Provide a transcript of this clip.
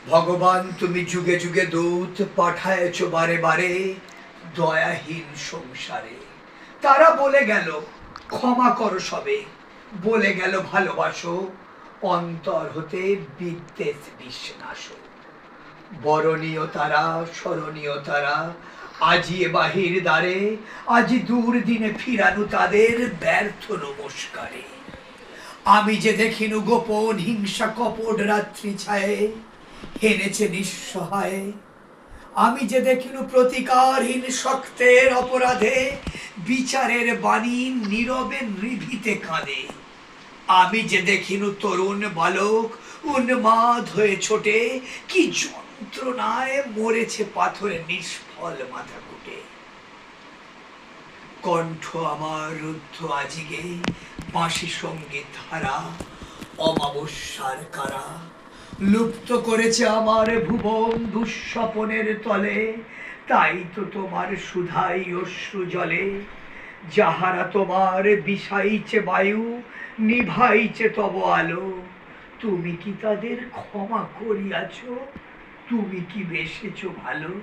ভগবান তুমি যুগে যুগে দূত পাঠায়েছ বারে বারে দয়াহীন সংসারে। তারা বলে গেল ক্ষমা করো সবে, বলে গেল ভালোবাসো, অন্তর হতে বিদ্বেষ বিশ্বনাশ। বরণীয় তারা স্মরণীয় তারা, আজি এ বাহির দ্বারে, আজি দূর দিনে ফিরানু তাদের ব্যর্থ নমস্কারে। আমি যে দেখিনু গোপন হিংসা কপট রাত্রি ছায়ে, হেনেছে নিঃসহায়। আমি যে দেখিনু প্রতিকারহীন শক্তের অপরাধে, বিচারের বাণী নীরবে নিভৃতে কাঁদে। আমি যে দেখিনু তরুণ বালক উন্মাদ হয়ে ছোটে, কি যন্ত্রণায় মরেছে পাথরে নিষ্ফল মাথা কুটে। কণ্ঠ আমার রুদ্ধ আজিগে বাঁশি সঙ্গীত ধারা, অমাবস্যার কারা লুপ্ত করেছে আমার ভুবন দুঃস্বপনের তলে। তাই তো তোমার সুধাই অশ্রু জলে, যাহারা তোমার বিষাইছে বায়ু, নিভাইছে তব আলো। তুমি কি তাদের ক্ষমা করিয়াছ? তুমি কি বেসেছ ভালো?